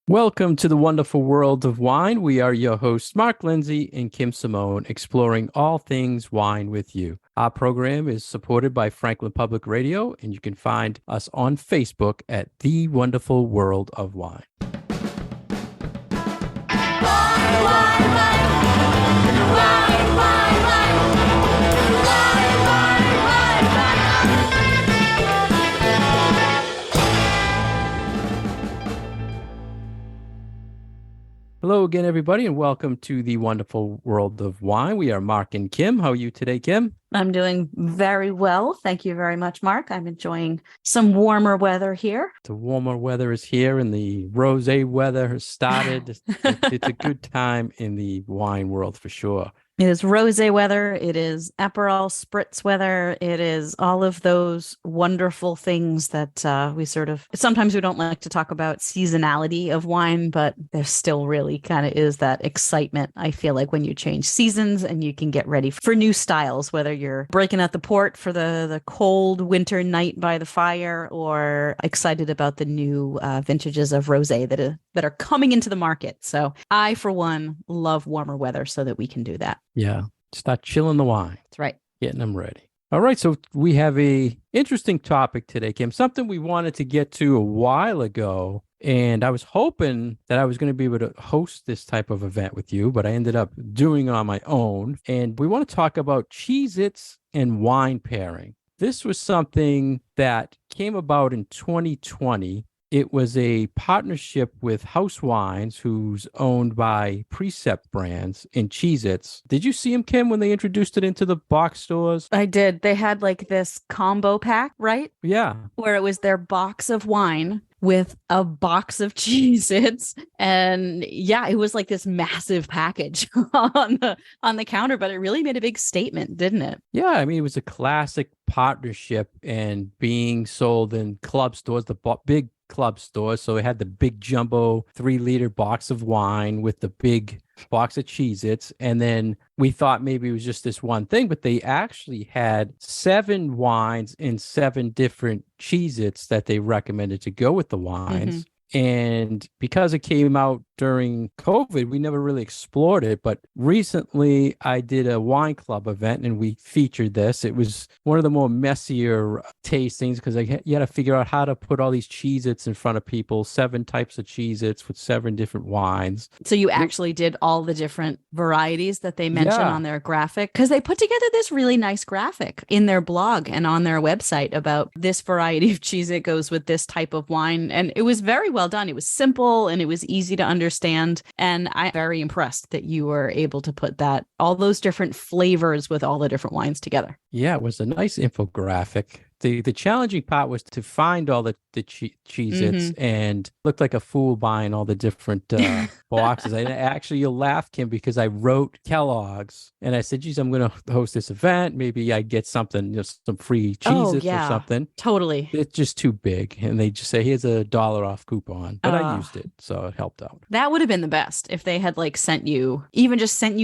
Welcome to the wonderful world of wine. We are your hosts, Mark Lenzi and Kim Simone, exploring all things wine with you. Our program is supported by Franklin Public Radio, and you can find us on Facebook at The Wonderful World of Wine. Hello again, everybody, and welcome to the wonderful world of wine. We are Mark and Kim. How are you today, Kim? I'm doing very well. Thank you very much, Mark. I'm enjoying some warmer weather here. The warmer weather is here and the rosé weather has started. It's a good time in the wine world for sure. It is rosé weather. It is Aperol Spritz weather. It is all of those wonderful things that sometimes we don't like to talk about seasonality of wine, but there still really kind of is that excitement. I feel like when you change seasons and you can get ready for new styles, whether you're breaking out the port for the cold winter night by the fire or excited about the new vintages of rosé that are coming into the market. So I, for one, love warmer weather so that we can do that. Yeah. Start chilling the wine. That's right. Getting them ready. All right. So we have a interesting topic today, Kim, something we wanted to get to a while ago. And I was hoping that I was going to be able to host this type of event with you, but I ended up doing it on my own. And we want to talk about Cheez-Its and wine pairing. This was something that came about in 2020. It was a partnership with House Wines, who's owned by Precept Brands and Cheez-Its. Did you see them, Kim, when they introduced it into the box stores? I did. They had like this combo pack, right? Yeah. Where it was their box of wine with a box of Cheez-Its. And yeah, it was like this massive package on the counter, but it really made a big statement, didn't it? Yeah, I mean, it was a classic partnership and being sold in club stores, the big club stores. So it had the big jumbo 3-liter box of wine with the big box of Cheez-Its. And then we thought maybe it was just this one thing, but they actually had 7 wines and 7 different Cheez-Its that they recommended to go with the wines. Mm-hmm. And because it came out during COVID, we never really explored it. But recently I did a wine club event and we featured this. It was one of the more messier tastings because you had to figure out how to put all these Cheez-Its in front of people, 7 types of Cheez-Its with 7 different wines. So you actually did all the different varieties that they mentioned on their graphic, because they put together this really nice graphic in their blog and on their website about this variety of Cheez-It goes with this type of wine. And it was very well done. It was simple and it was easy to understand. And I'm very impressed that you were able to put all those different flavors with all the different wines together. Yeah, it was a nice infographic. The challenging part was to find all the Cheez-Its and looked like a fool buying all the different boxes. And actually, you'll laugh, Kim, because I wrote Kellogg's and I said, geez, I'm going to host this event. Maybe I get something, some free Cheez-Its or something. Totally. It's just too big. And they just say, here's $1 off coupon. But I used it, so it helped out. That would have been the best if they had sent you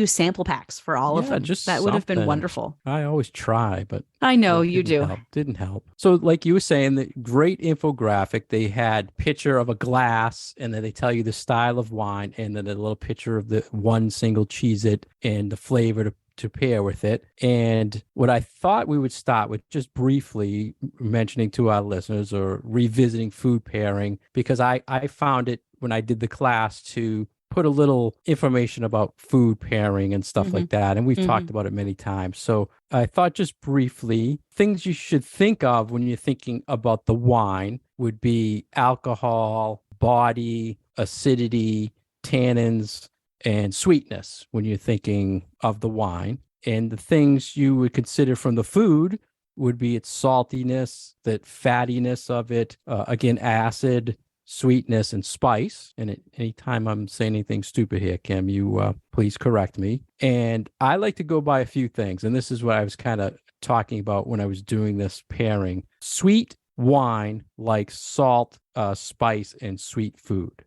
sample packs for all of them. That would have been wonderful. I always try, but I know you do. Didn't help. So like you were saying, the great infographic, they had picture of a glass and then they tell you the style of wine and then a little picture of the one single Cheez-It and the flavor to pair with it. And what I thought we would start with, just briefly mentioning to our listeners or revisiting food pairing, because I found it when I did the class to put a little information about food pairing and stuff like that. And we've talked about it many times. So I thought just briefly, things you should think of when you're thinking about the wine would be alcohol, body, acidity, tannins, and sweetness when you're thinking of the wine. And the things you would consider from the food would be its saltiness, that fattiness of it, again, acid, sweetness, and spice. And anytime I'm saying anything stupid here, Kim, you please correct me. And I like to go by a few things. And this is what I was kind of talking about when I was doing this pairing. Sweet wine likes salt, spice, and sweet food.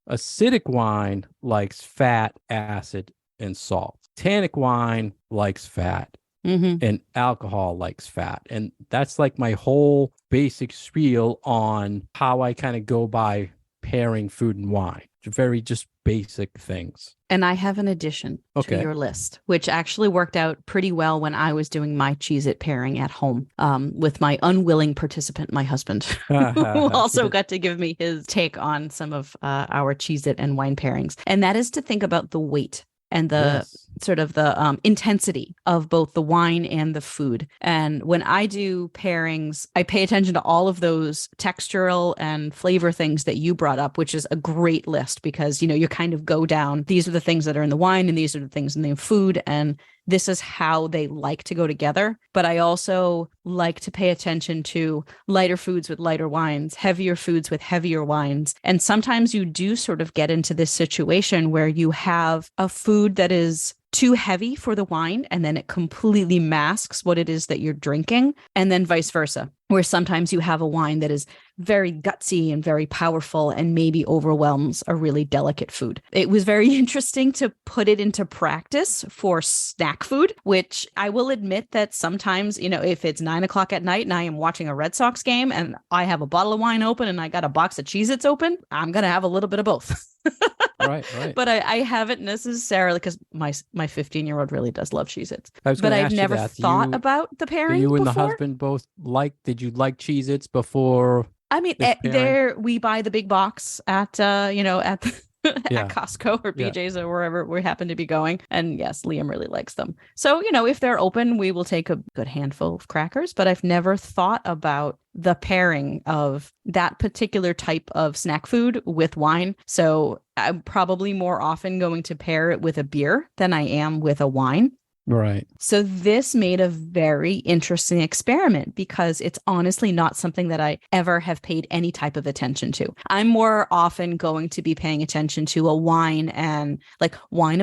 Acidic wine likes fat, acid, and salt. Tannic wine likes fat. And alcohol likes fat. And that's like my whole basic spiel on how I kind of go by pairing food and wine. Very just basic things. And I have an addition to your list, which actually worked out pretty well when I was doing my Cheez-It pairing at home with my unwilling participant, my husband, who also got to give me his take on some of our Cheez-It and wine pairings. And that is to think about the weight and the sort of the intensity of both the wine and the food. And when I do pairings, I pay attention to all of those textural and flavor things that you brought up, which is a great list because, you kind of go down, these are the things that are in the wine and these are the things in the food. And this is how they like to go together. But I also like to pay attention to lighter foods with lighter wines, heavier foods with heavier wines. And sometimes you do sort of get into this situation where you have a food that is too heavy for the wine, and then it completely masks what it is that you're drinking, and then vice versa, where sometimes you have a wine that is very gutsy and very powerful and maybe overwhelms a really delicate food. It was very interesting to put it into practice for snack food, which I will admit that sometimes, if it's 9 o'clock at night and I am watching a Red Sox game and I have a bottle of wine open and I got a box of Cheez-Its open, I'm going to have a little bit of both. Right. But I haven't necessarily, because my 15-year-old really does love Cheez-Its. But I've never thought about the pairing you and before. the husband both did you like Cheez-Its before? I mean, we buy the big box at at Costco or BJ's or wherever we happen to be going. And yes, Liam really likes them. So, if they're open, we will take a good handful of crackers. But I've never thought about the pairing of that particular type of snack food with wine. So I'm probably more often going to pair it with a beer than I am with a wine. Right. So this made a very interesting experiment because it's honestly not something that I ever have paid any type of attention to. I'm more often going to be paying attention to a wine and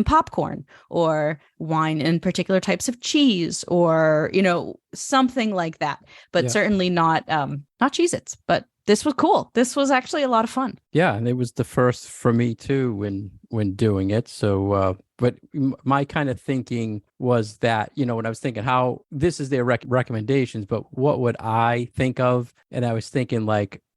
popcorn, or wine and particular types of cheese, or, something like that, but certainly not Cheez-Its. But this was cool. This was actually a lot of fun. Yeah, and it was the first for me too when doing it. So, but my kind of thinking was that, when I was thinking how this is their recommendations, but what would I think of? And I was thinking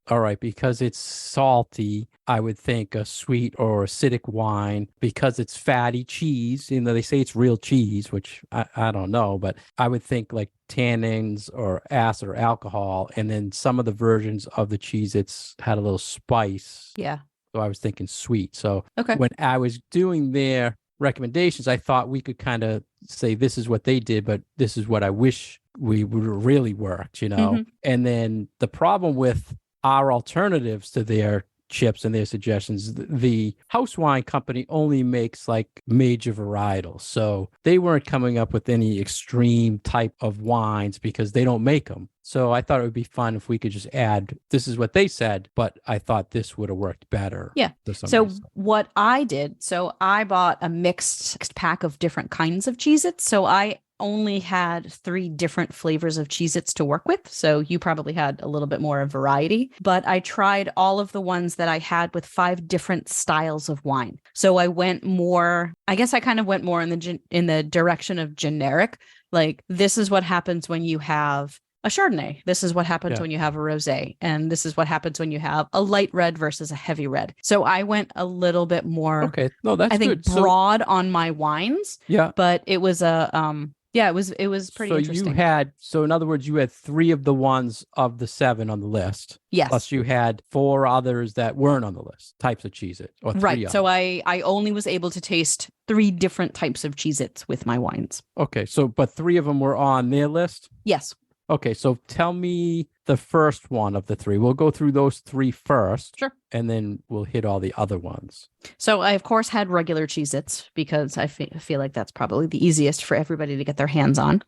all right, because it's salty, I would think a sweet or acidic wine. Because it's fatty cheese, they say it's real cheese, which I don't know, but I would think tannins or acid or alcohol. And then some of the versions of the Cheez-Its had a little spice. Yeah. So I was thinking sweet. So when I was doing their recommendations, I thought we could kind of say this is what they did, but this is what I wish we would really worked, Mm-hmm. And then the problem with our alternatives to their chips and their suggestions, the house wine company only makes major varietals. So they weren't coming up with any extreme type of wines because they don't make them. So I thought it would be fun if we could just add, this is what they said, but I thought this would have worked better. Yeah. So what I did, I bought a mixed pack of different kinds of Cheez-Its. So I only had 3 different flavors of Cheez-Its to work with. So you probably had a little bit more of variety, but I tried all of the ones that I had with 5 different styles of wine. So I went more, I guess I kind of went more in the direction of generic. This is what happens when you have a Chardonnay. This is what happens when you have a rosé. And this is what happens when you have a light red versus a heavy red. So I went a little bit more, that's I think, good. broad on my wines. Yeah. But it was it was pretty interesting. So in other words, you had 3 of the ones of the 7 on the list. Yes. Plus you had 4 others that weren't on the list, types of Cheez-It. Or 3 right. So I only was able to taste 3 different types of Cheez-Its with my wines. Okay. So, but 3 of them were on their list? Yes. Okay. So tell me the first one of the 3. We'll go through those 3 first. Sure. And then we'll hit all the other ones. So I, of course, had regular Cheez-Its because I feel like that's probably the easiest for everybody to get their hands on.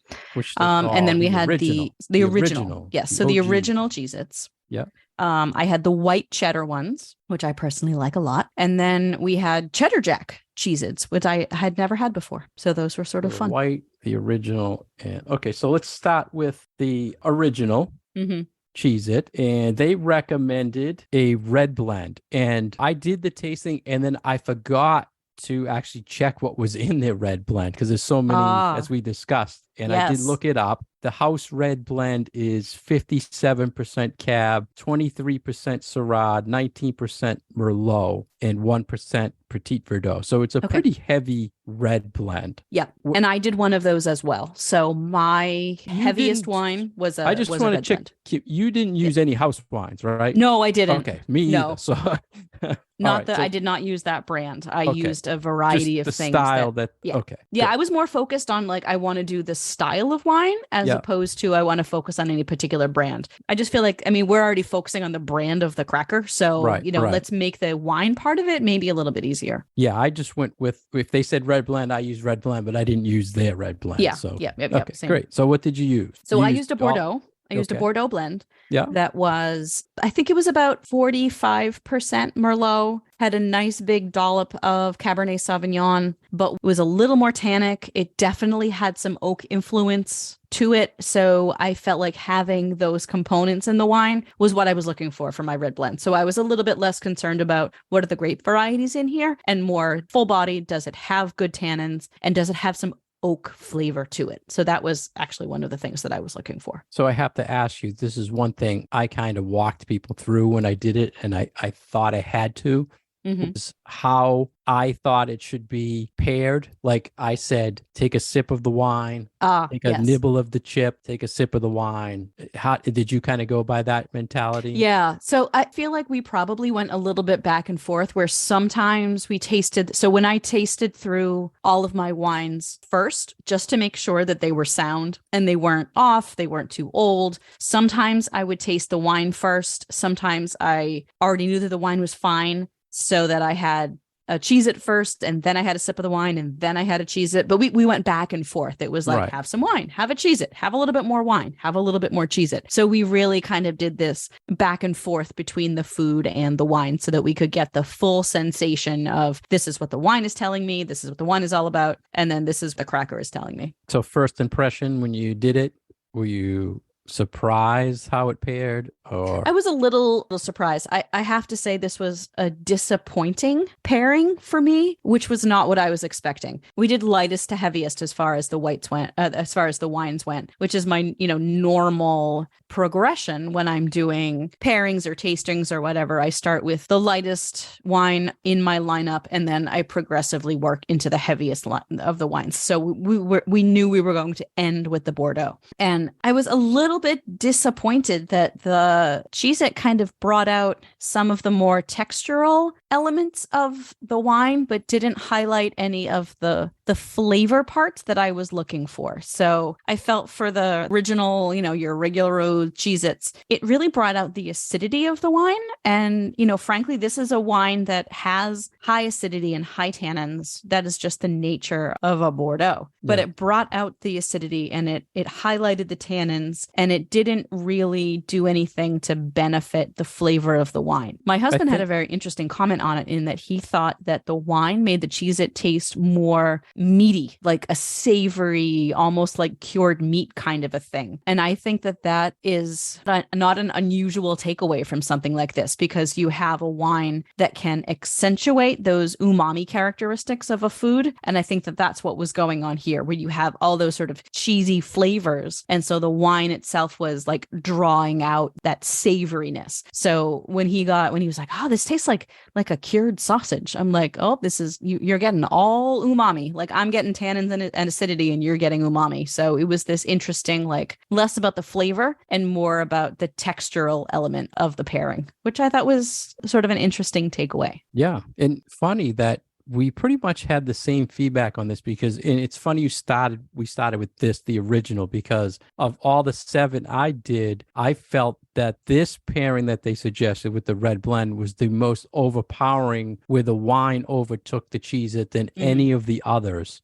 And then we had the original. Yes. So the original Cheez-Its. Yeah. I had the white cheddar ones, which I personally like a lot. And then we had cheddar jack Cheez-Its, which I had never had before. So those were sort of fun. White, the original. And okay. So let's start with the original. Mm-hmm. Cheez-It, and they recommended a red blend, and I did the tasting and then I forgot to actually check what was in their red blend because there's so many, as we discussed. And I did Yes. look it up. The house red blend is 57% Cab, 23% Syrah, 19% Merlot, and 1% Petit Verdot. So it's a pretty heavy red blend. Yeah. And I did one of those as well. So my heaviest wine was a I just want to check. blend. You didn't use any house wines, right? No, I didn't. Okay, me either. So Not that I did not use that brand. I used a variety of the things. Style yeah. Okay. Yeah, good. I was more focused on like I want to do the style of wine as opposed to I want to focus on any particular brand. I just feel like, I mean, we're already focusing on the brand of the cracker. So, let's make the wine part of it maybe a little bit easier. Yeah, I just went with, if they said red blend, I used red blend, but I didn't use their red blend. Yeah. So Okay, same. Great. So what did you use? So I used a Bordeaux. I used a Bordeaux blend. Yeah. That was, I think it was about 45% Merlot, had a nice big dollop of Cabernet Sauvignon, but was a little more tannic. It definitely had some oak influence to it. So I felt like having those components in the wine was what I was looking for my red blend. So I was a little bit less concerned about what are the grape varieties in here and more full body. Does it have good tannins and does it have some oak flavor to it? So that was actually one of the things that I was looking for. So I have to ask you, this is one thing I kind of walked people through when I did it, and I thought I had to, is how I thought it should be paired. Like I said, take a sip of the wine, take a nibble of the chip, take a sip of the wine. How did you kind of go by that mentality? Yeah. So I feel like we probably went a little bit back and forth where sometimes we tasted. So when I tasted through all of my wines first, just to make sure that they were sound and they weren't off, they weren't too old. Sometimes I would taste the wine first. Sometimes I already knew that the wine was fine, so that I had a Cheez-It first, and then I had a sip of the wine, and then I had a Cheez-It. But we went back and forth. It was like, have some wine, have a Cheez-It, have a little bit more wine, have a little bit more Cheez-It. So we really kind of did this back and forth between the food and the wine so that we could get the full sensation of this is what the wine is telling me, this is what the wine is all about, and then this is what the cracker is telling me. So first impression when you did it, were you surprised how it paired? Or I was a little surprised. I have to say this was a disappointing pairing for me, which was not what I was expecting. We did lightest to heaviest as far as the whites went, as far as the wines went, which is my normal progression when I'm doing pairings or tastings or whatever. I start with the lightest wine in my lineup, and then I progressively work into the heaviest of the wines. So we knew we were going to end with the Bordeaux, and I was a little bit disappointed that the Cheez-It kind of brought out some of the more textural elements of the wine, but didn't highlight any of the flavor parts that I was looking for. So I felt for the original, your regular old Cheez-Its, it really brought out the acidity of the wine. And, frankly, this is a wine that has high acidity and high tannins. That is just the nature of a Bordeaux. But it brought out the acidity and it highlighted the tannins, and it didn't really do anything to benefit the flavor of the wine. My husband had a very interesting comment on it in that he thought that the wine made the Cheez-It taste more meaty, like a savory, almost like cured meat kind of a thing. And I think that is not an unusual takeaway from something like this, because you have a wine that can accentuate those umami characteristics of a food. And I think that that's what was going on here, where you have all those sort of cheesy flavors. And so the wine itself was like drawing out that savoriness. So when he was like, oh, this tastes like a cured sausage, I'm like, oh, this is, you're getting all umami. Like I'm getting tannins and acidity, and you're getting umami. So it was this interesting, like less about the flavor and more about the textural element of the pairing, which I thought was sort of an interesting takeaway. Yeah. And funny that we pretty much had the same feedback on this, because, and it's funny we started with this, the original, because of all the 7 I did, I felt that this pairing that they suggested with the red blend was the most overpowering, where the wine overtook the Cheez-It than any of the others,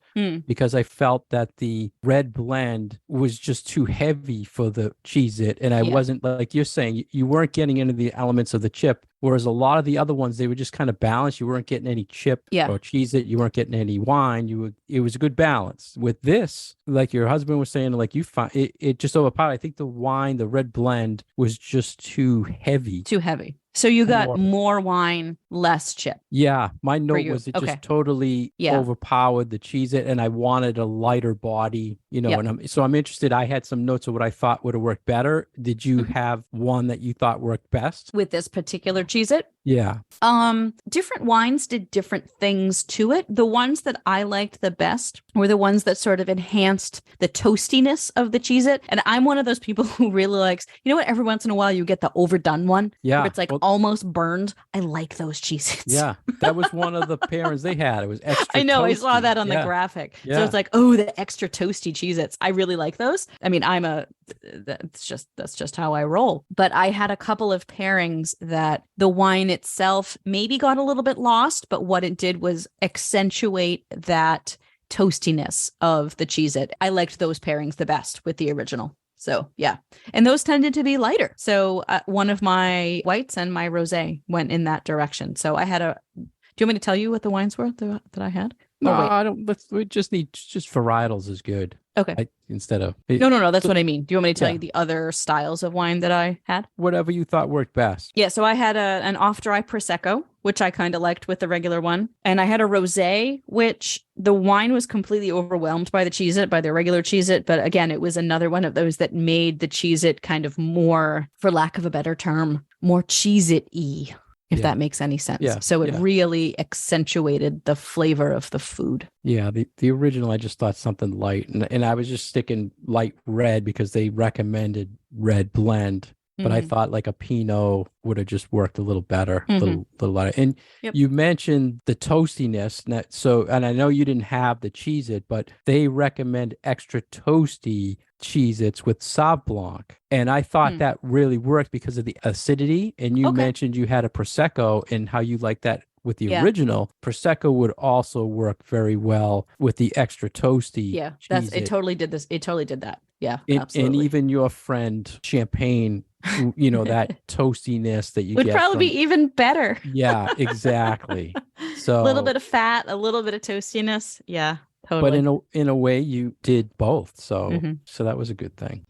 because I felt that the red blend was just too heavy for the Cheez-It. And I wasn't, like you're saying, you weren't getting into the elements of the chip. Whereas a lot of the other ones, they were just kind of balanced. You weren't getting any chip or Cheez-It. You weren't getting any wine. It was a good balance. With this, like your husband was saying, like you find it just overpowered. I think the wine, the red blend, was just too heavy. Too heavy. So you got More. more wine, less chip. Yeah, my note you. was it Okay. just totally Yeah. overpowered the Cheez-It, and I wanted a lighter body, Yep. and I'm interested. I had some notes of what I thought would have worked better. Did you have one that you thought worked best? With this particular Cheez-It? Yeah. Different wines did different things to it. The ones that I liked the best were the ones that sort of enhanced the toastiness of the Cheez-It. And I'm one of those people who really likes, what, every once in a while you get the overdone one. Yeah. Where it's like almost burned. I like those Cheez-Its. Yeah. That was one of the pairings they had. It was extra I know. toasty. I saw that on the graphic. Yeah. So it's like, oh, the extra toasty Cheez-Its. I really like those. I mean, that's just how I roll. But I had a couple of pairings that the wine itself maybe got a little bit lost, but what it did was accentuate that toastiness of the Cheez-It. I liked those pairings the best with the original. So yeah. And those tended to be lighter. So one of my whites and my rosé went in that direction. So I had do you want me to tell you what the wines were that I had? No, I don't. We just need just varietals is good. Okay. Instead of No. That's what I mean. Do you want me to tell you the other styles of wine that I had? Whatever you thought worked best. Yeah. So I had an off-dry Prosecco, which I kind of liked with the regular one. And I had a rosé, which the wine was completely overwhelmed by the Cheez-It, by the regular Cheez-It. But again, it was another one of those that made the Cheez-It kind of more, for lack of a better term, more Cheez-It-y. If that makes any sense. Yeah, so it really accentuated the flavor of the food. Yeah, the original, I just thought something light. And I was just sticking light red because they recommended red blend. But I thought like a Pinot would have just worked a little better, a little lighter. And you mentioned the toastiness. And I know you didn't have the Cheez-It, but they recommend extra toasty Cheez-Its with Sauv Blanc. And I thought that really worked because of the acidity. And you mentioned you had a Prosecco and how you like that with the original. Prosecco would also work very well with the extra toasty. Yeah, it totally did this. It totally did that. Yeah, absolutely. And even your friend Champagne, that toastiness that you would get probably be even better. Yeah, exactly. So a little bit of fat, a little bit of toastiness. Yeah, totally. But in a way, you did both. So so that was a good thing.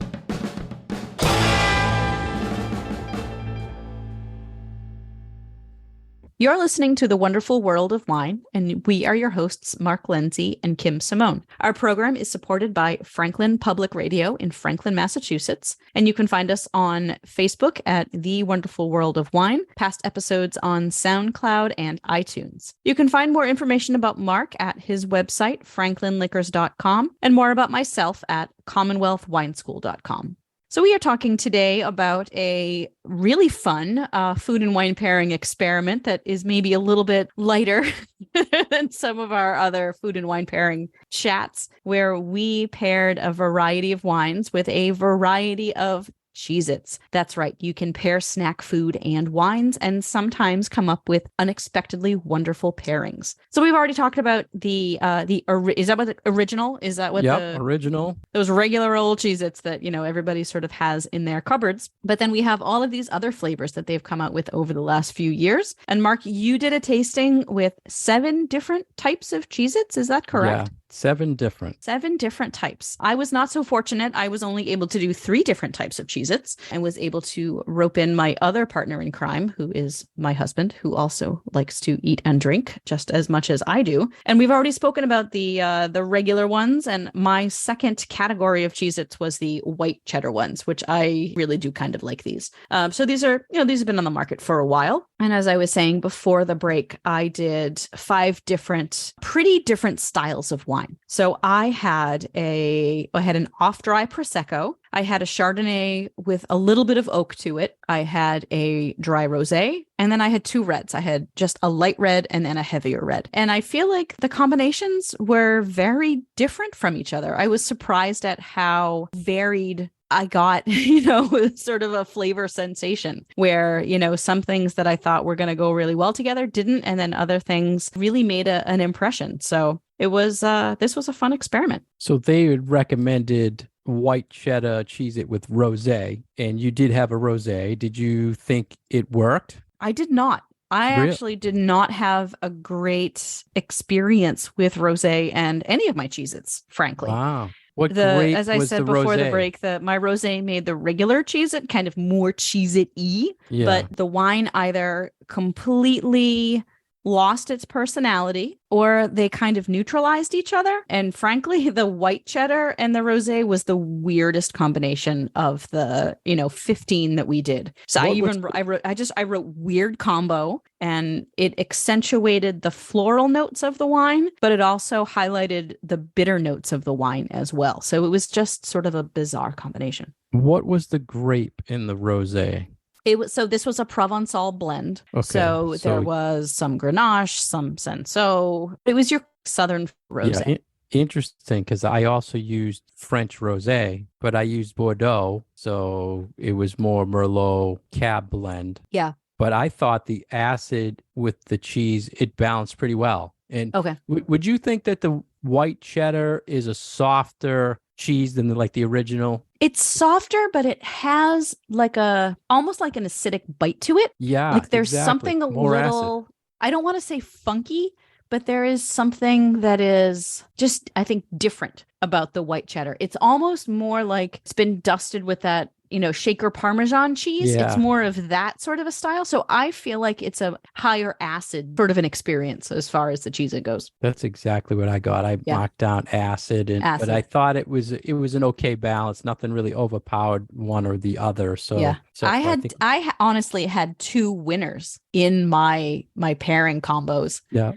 You're listening to The Wonderful World of Wine, and we are your hosts, Mark Lenzi and Kim Simone. Our program is supported by Franklin Public Radio in Franklin, Massachusetts, and you can find us on Facebook at The Wonderful World of Wine, past episodes on SoundCloud and iTunes. You can find more information about Mark at his website, franklinliquors.com, and more about myself at commonwealthwineschool.com. So we are talking today about a really fun food and wine pairing experiment that is maybe a little bit lighter than some of our other food and wine pairing chats, where we paired a variety of wines with a variety of Cheez-Its. That's right. You can pair snack food and wines and sometimes come up with unexpectedly wonderful pairings. So we've already talked about is that what the original? Is that what the original? Those regular old Cheez-Its that, everybody sort of has in their cupboards. But then we have all of these other flavors that they've come out with over the last few years. And Mark, you did a tasting with 7 different types of Cheez-Its. Is that correct? Yeah. 7 different types. I was not so fortunate. I was only able to do 3 different types of Cheez-Its and was able to rope in my other partner in crime, who is my husband, who also likes to eat and drink just as much as I do. And we've already spoken about the regular ones. And my second category of Cheez-Its was the white cheddar ones, which I really do kind of like these. So these are, these have been on the market for a while. And as I was saying before the break, I did 5 pretty different styles of wine. So I had an off-dry Prosecco. I had a Chardonnay with a little bit of oak to it. I had a dry rosé, and then I had 2 reds. I had just a light red and then a heavier red. And I feel like the combinations were very different from each other. I was surprised at how varied I got, sort of a flavor sensation where, some things that I thought were going to go really well together didn't. And then other things really made an impression. So it was, this was a fun experiment. So they had recommended white cheddar Cheez-It with rosé, and you did have a rosé. Did you think it worked? I did not. I actually did not have a great experience with rosé and any of my Cheez-Its, frankly. Wow. What grape as I was the said before the rosé? break, my rosé made the regular Cheez-It kind of more Cheez-It-y, Yeah. but the wine either completely lost its personality or they kind of neutralized each other. And frankly, the white cheddar and the rosé was the weirdest combination of the, 15 that we did. So I wrote weird combo, and it accentuated the floral notes of the wine, but it also highlighted the bitter notes of the wine as well. So it was just sort of a bizarre combination. What was the grape in the rosé? This was a Provençal blend. Okay, So there so was some Grenache, some Cinsault. It was your Southern rosé. yeah, interesting, because I also used French rosé, but I used Bordeaux, so it was more Merlot Cab blend. Yeah. But I thought the acid with the cheese, it balanced pretty well. And Okay. would you think that the white cheddar is a softer cheese than the original? It's softer, but it has almost like an acidic bite to it. Yeah, Like there's exactly. something a More little, acid. I don't want to say funky, but there is something that is just, I think, different about the white cheddar. It's almost more like it's been dusted with that, shaker Parmesan cheese. Yeah. It's more of that sort of a style. So I feel like it's a higher acid sort of an experience as far as the cheese it goes. That's exactly what I got. I marked down acid, but I thought it was an okay balance. Nothing really overpowered one or the other. So yeah, so I honestly had two winners in my pairing combos. Yeah.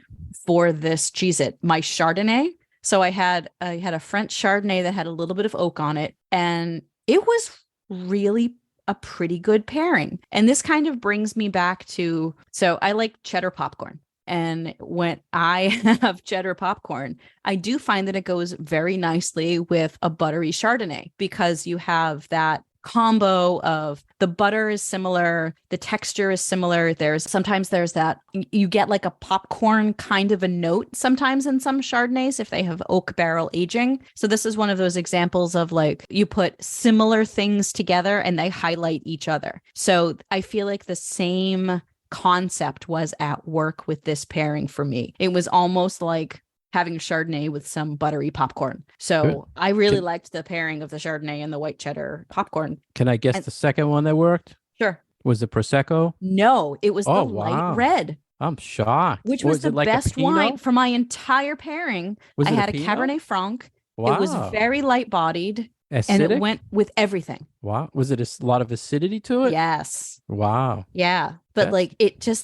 For this Cheez-It, my Chardonnay. So I had a French Chardonnay that had a little bit of oak on it, and it was really a pretty good pairing. And this kind of brings me back to, so I like cheddar popcorn. And when I have cheddar popcorn, I do find that it goes very nicely with a buttery Chardonnay, because you have that combo of the butter is similar, the texture is similar. Sometimes there's that, you get like a popcorn kind of a note sometimes in some Chardonnays if they have oak barrel aging. So this is one of those examples of like you put similar things together and they highlight each other. So I feel like the same concept was at work with this pairing for me. It was almost like having Chardonnay with some buttery popcorn. So good. I really liked the pairing of the Chardonnay and the white cheddar popcorn. Can I guess the second one that worked? Sure. Was it Prosecco? No, it was the light red. I'm shocked. Which was the best wine for my entire pairing. I had a Cabernet Franc. Wow. It was very light bodied. Acidic? And it went with everything. Wow. Was it a lot of acidity to it? Yes. Wow. Yeah. But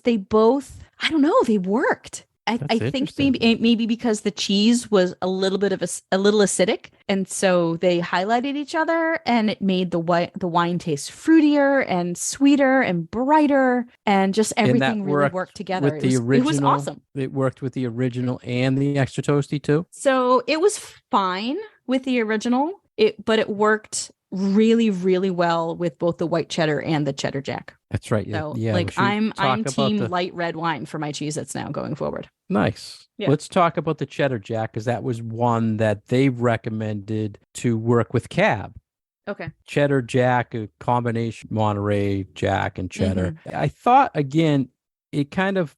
they both, I don't know, they worked. I think maybe because the cheese was a little bit of a little acidic, and so they highlighted each other, and it made the wine taste fruitier and sweeter and brighter, and just everything really worked together. It was awesome. It worked with the original and the extra toasty too. So it was fine with the original, but it worked really, really well with both the white cheddar and the cheddar jack. That's right. So I'm team light red wine for my Cheez-Its now going forward. Nice. Yeah. Let's talk about the cheddar jack, because that was one that they recommended to work with cab. Okay. Cheddar jack, a combination Monterey jack and cheddar. Mm-hmm. I thought, again, it kind of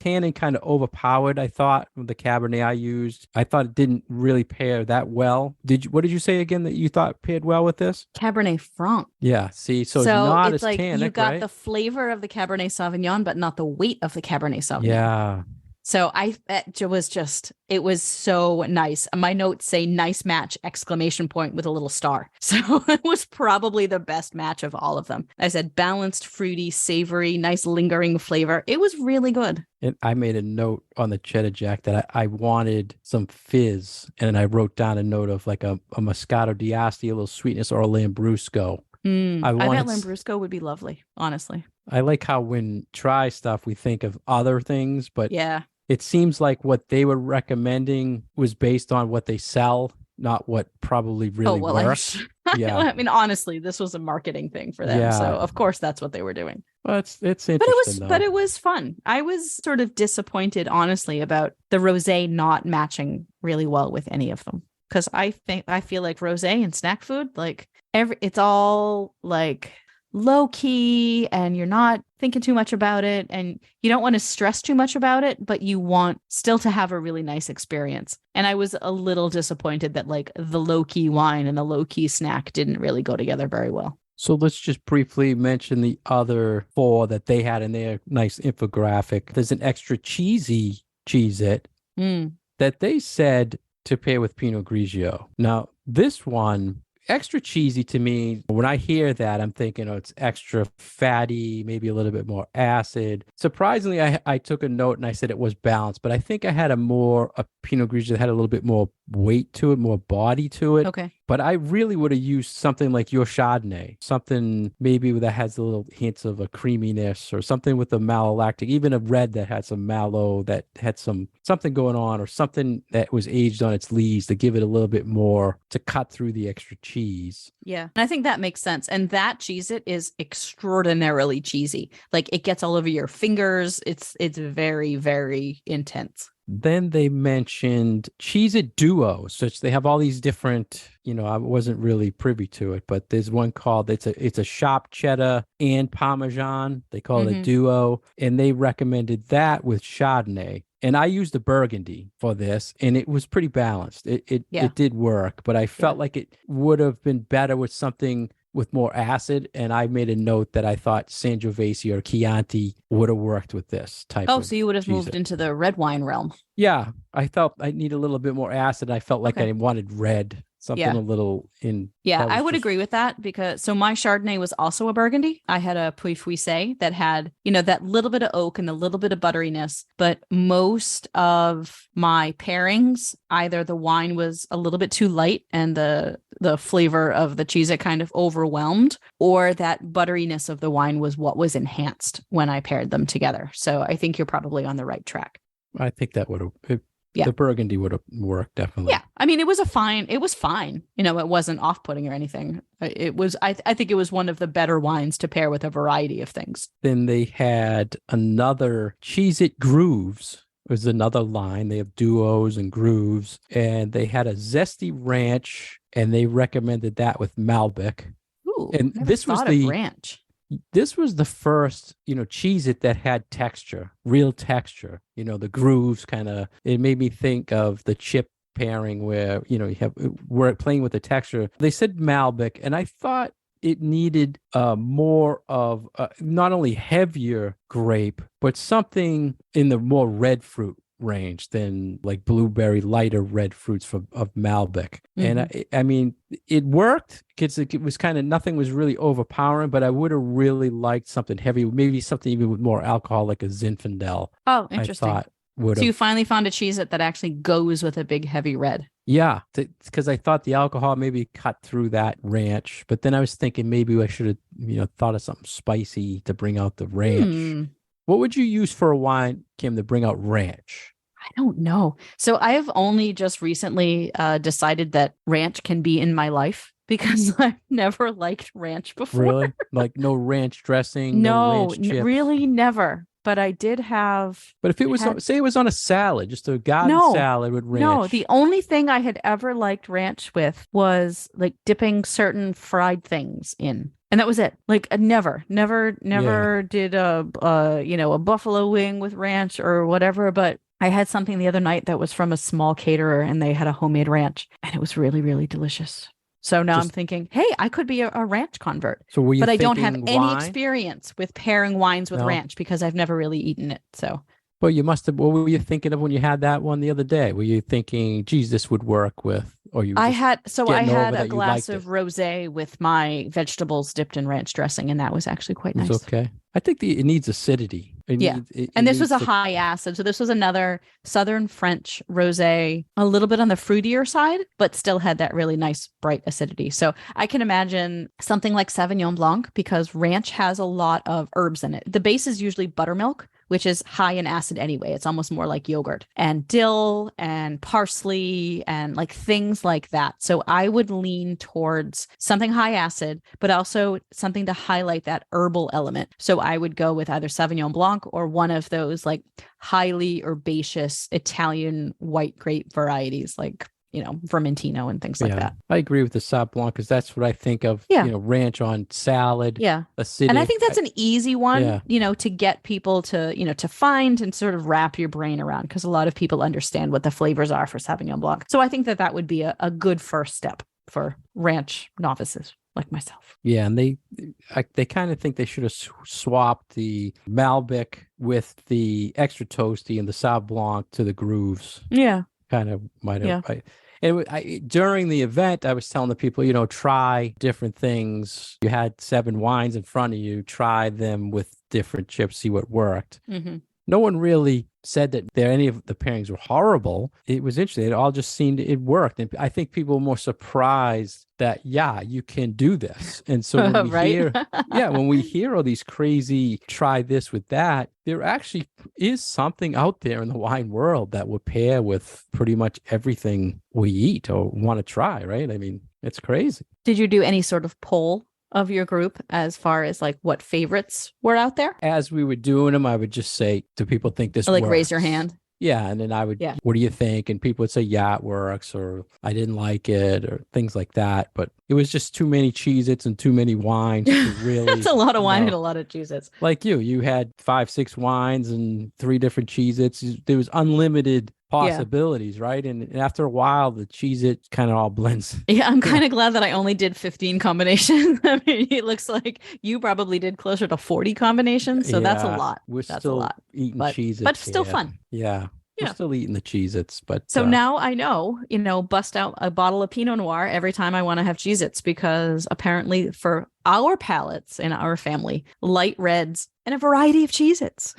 overpowered. I thought the Cabernet I used, I thought it didn't really pair that well. What did you say again that you thought paired well with this? Cabernet Franc. Yeah. See, so it's not it's as tannic, you got right? the flavor of the Cabernet Sauvignon, but not the weight of the Cabernet Sauvignon. Yeah. So it was so nice. My notes say nice match, ! With a little star. So it was probably the best match of all of them. I said balanced, fruity, savory, nice lingering flavor. It was really good. And I made a note on the cheddar jack that I wanted some fizz. And I wrote down a note of like a Moscato d'Asti, a little sweetness, or a Lambrusco. I bet Lambrusco would be lovely, honestly. I like how when try stuff, we think of other things, but yeah, it seems like what they were recommending was based on what they sell, not what probably really works. Yeah. I mean, honestly, this was a marketing thing for them. Yeah. So of course that's what they were doing. Well, it's interesting. But it was fun. I was sort of disappointed, honestly, about the rosé not matching really well with any of them. Because I feel like rosé and snack food, like it's all like low key and you're not thinking too much about it and you don't want to stress too much about it, but you want still to have a really nice experience. And I was a little disappointed that like the low key wine and the low key snack didn't really go together very well. So let's just briefly mention the other four that they had in their nice infographic. There's an extra cheesy Cheez-It that they said to pair with Pinot Grigio. Now, this one, extra cheesy to me, when I hear that, I'm thinking, oh, it's extra fatty, maybe a little bit more acid. Surprisingly, I took a note and I said it was balanced, but I think I had a Pinot Grigio that had a little bit more weight to it, more body to it. Okay. But I really would have used something like your Chardonnay, something maybe that has a little hints of a creaminess or something with a malolactic, even a red that had some mallow, that had something going on, or something that was aged on its lees to give it a little bit more to cut through the extra cheese. Yeah. And I think that makes sense. And that Cheez-It is extraordinarily cheesy. Like it gets all over your fingers. It's very, very intense. Then they mentioned Cheez-It duos, such they have all these different, I wasn't really privy to it, but there's one called, it's a sharp cheddar and Parmesan. They call it a duo, and they recommended that with Chardonnay. And I used the Burgundy for this, and it was pretty balanced. It did work, but I felt like it would have been better with something with more acid, and I made a note that I thought Sangiovese or Chianti would have worked with this type of so you would have Cheez-It. moved into the red wine realm. Yeah, I felt I need a little bit more acid. I felt like I wanted red, something a little in. Yeah, I would agree with that because my Chardonnay was also a Burgundy. I had a Puy Fuissé that had, that little bit of oak and a little bit of butteriness, but most of my pairings, either the wine was a little bit too light and the flavor of the cheese it kind of overwhelmed, or that butteriness of the wine was what was enhanced when I paired them together. So I think you're probably on the right track. I think that would have. The Burgundy would have worked, definitely. Yeah. I mean, it was fine. It wasn't off-putting or anything. It was, I think it was one of the better wines to pair with a variety of things. Then they had another Cheez-It Grooves. Was another line. They have duos and grooves, and they had a zesty ranch, and they recommended that with Malbec. Ooh, and this was the ranch. This was the first, Cheez-It that had texture, real texture. The grooves it made me think of the chip pairing where, we're playing with the texture. They said Malbec, and I thought it needed more of not only heavier grape, but something in the more red fruit range than like blueberry, lighter red fruits of Malbec. And I mean, it worked because it was nothing was really overpowering, but I would have really liked something heavy, maybe something even with more alcohol, like a Zinfandel. Oh, interesting. I thought so you finally found a Cheez-It that actually goes with a big heavy red. Yeah, because I thought the alcohol maybe cut through that ranch, but then I was thinking maybe I should have, thought of something spicy to bring out the ranch. What would you use for a wine, Kim, to bring out ranch? I don't know. So I have only just recently decided that ranch can be in my life because I've never liked ranch before. Really? Like no ranch dressing? No, ranch chips? Really never. But I did have. But if it was, say it was on a salad, just a garden salad with ranch. No, the only thing I had ever liked ranch with was like dipping certain fried things in. And that was it. Like never did a buffalo wing with ranch or whatever. But I had something the other night that was from a small caterer and they had a homemade ranch and it was really, really delicious. So now I'm thinking, hey, I could be a ranch convert. So were you but I don't have wine? any experience with pairing wines with ranch because I've never really eaten it. So. Well, you must have. What were you thinking of when you had that one the other day? Were you thinking, geez, this would work with, or you? I had a glass of rosé with my vegetables dipped in ranch dressing, and that was actually quite nice. It's okay. I think it needs acidity. And this was a high acid. So this was another Southern French rosé, a little bit on the fruitier side, but still had that really nice bright acidity. So I can imagine something like Sauvignon Blanc because ranch has a lot of herbs in it. The base is usually buttermilk, which is high in acid anyway. It's almost more like yogurt, and dill and parsley and like things like that. So I would lean towards something high acid, but also something to highlight that herbal element. So I would go with either Sauvignon Blanc or one of those like highly herbaceous Italian white grape varieties like Vermentino and things like that. I agree with the Sauv Blanc because that's what I think of, Yeah. Ranch on salad. Yeah. Acidic. And I think that's an easy one, Yeah. to get people to, to find and sort of wrap your brain around, because a lot of people understand what the flavors are for Sauvignon Blanc. So I think that would be a good first step for ranch novices like myself. Yeah, and they kind of think they should have swapped the Malbec with the extra toasty and the Sauv Blanc to the grooves. Yeah. Kind of might have. Yeah. During the event, I was telling the people, try different things. You had 7 wines in front of you, try them with different chips, see what worked. Mm-hmm. No one really said that any of the pairings were horrible. It was interesting. It all just seemed it worked. And I think people were more surprised that, you can do this. And so when we right? when we hear all these crazy, try this with that, there actually is something out there in the wine world that would pair with pretty much everything we eat or want to try, right? I mean, it's crazy. Did you do any sort of poll of your group as far as like what favorites were out there? As we were doing them, I would just say, do people think this works? Raise your hand. Yeah. And then I would, what do you think? And people would say, yeah, it works, or I didn't like it, or things like that. But it was just too many Cheez-Its and too many wines to really. That's a lot of wine and a lot of Cheez-Its. Like you had 5-6 wines and 3 different Cheez-Its. There was unlimited possibilities, right? And after a while, the Cheez-It kind of all blends. Yeah, I'm kind of glad that I only did 15 combinations. I mean, it looks like you probably did closer to 40 combinations, so that's a lot. That's still a lot. Eating Cheez-Its, but still fun. Yeah. We're still eating the Cheez-Its, but so now I know, bust out a bottle of Pinot Noir every time I want to have Cheez-Its, because apparently for our palates in our family, light reds and a variety of Cheez-Its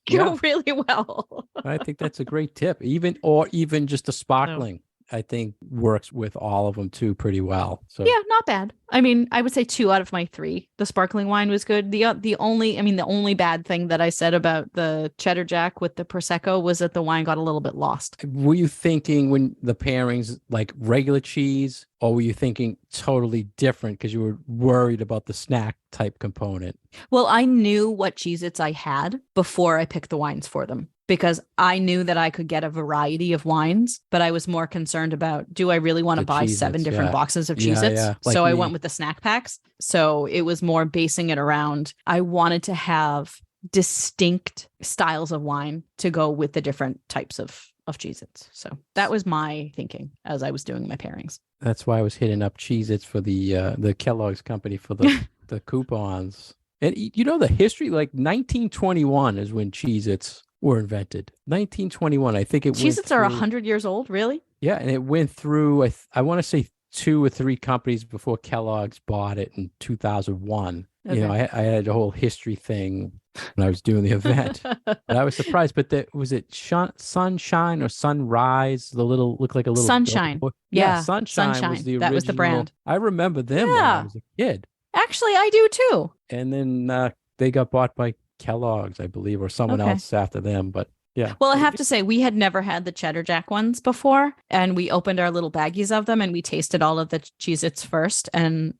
go really well. I think that's a great tip. Even just a sparkling, I think works with all of them too pretty well. So yeah, not bad. I mean, I would say 2 out of my 3. The sparkling wine was good. The only bad thing that I said about the Cheddar Jack with the Prosecco was that the wine got a little bit lost. Were you thinking when the pairings like regular cheese, or were you thinking totally different because you were worried about the snack type component? Well, I knew what Cheez-Its I had before I picked the wines for them, because I knew that I could get a variety of wines, but I was more concerned about, do I really want to buy Cheez-Its, 7 different boxes of Cheez-Its? Like so I went with the snack packs. So it was more basing it around, I wanted to have distinct styles of wine to go with the different types of Cheez-Its. So that was my thinking as I was doing my pairings. That's why I was hitting up Cheez-Its for the Kellogg's company for the coupons. And the history, like 1921 is when Cheez-Its were invented. 1921, I think it was. Cheez-Its are 100 years old, really? Yeah, and it went through, I want to say 2 or 3 companies before Kellogg's bought it in 2001. Okay. I had a whole history thing when I was doing the event. But I was surprised. But was it Sunshine or Sunrise? Looked like a little Sunshine. Yeah, Sunshine was the original. That was the brand. I remember them when I was a kid. Actually, I do too. And then they got bought by Kellogg's, I believe, or someone else after them. But yeah. Well, I have to say, we had never had the Cheddar Jack ones before, and we opened our little baggies of them and we tasted all of the Cheez-Its first. And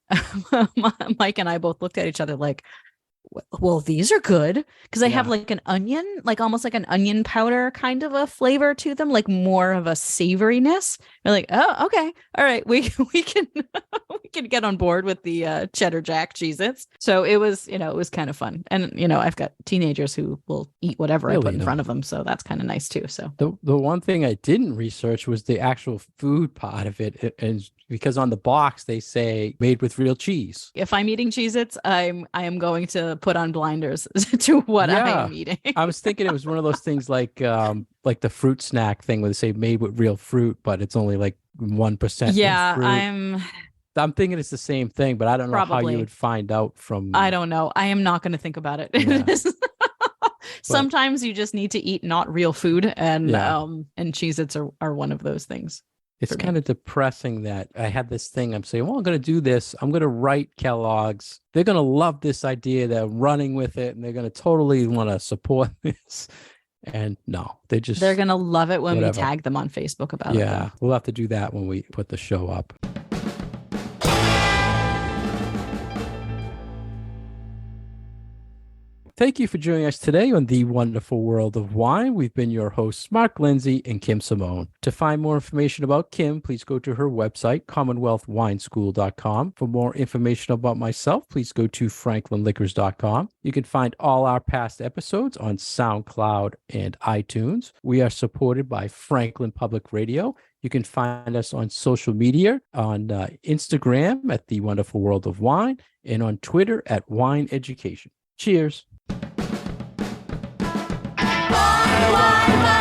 Mike and I both looked at each other like, well, these are good, because they have like an onion, like almost like an onion powder kind of a flavor to them, like more of a savoriness. We're like, oh, okay, all right, we can we can get on board with the Cheddar Jack Cheez-Its. So it was kind of fun, and I've got teenagers who will eat whatever I put in front of them, so that's kind of nice too. So the one thing I didn't research was the actual food part of it, and because on the box they say made with real cheese. If I'm eating Cheez-Its, I am going to put on blinders to what I am eating. I was thinking it was one of those things like the fruit snack thing where they say made with real fruit, but it's only like 1%. Yeah, fruit. I'm thinking it's the same thing, but I don't know how you would find out from. I don't know. I am not going to think about it. Yeah. Sometimes you just need to eat not real food, and Cheez-Its are one of those things. It's kind of depressing that I had this thing. I'm saying, well, I'm going to do this. I'm going to write Kellogg's. They're going to love this idea. They're running with it, and they're going to totally want to support this. And no, they're going to love it when we tag them on Facebook about it. Yeah, we'll have to do that when we put the show up. Thank you for joining us today on The Wonderful World of Wine. We've been your hosts, Mark Lenzi and Kim Simone. To find more information about Kim, please go to her website, commonwealthwineschool.com. For more information about myself, please go to franklinliquors.com. You can find all our past episodes on SoundCloud and iTunes. We are supported by Franklin Public Radio. You can find us on social media on Instagram at The Wonderful World of Wine and on Twitter at Wine Education. Cheers. Why?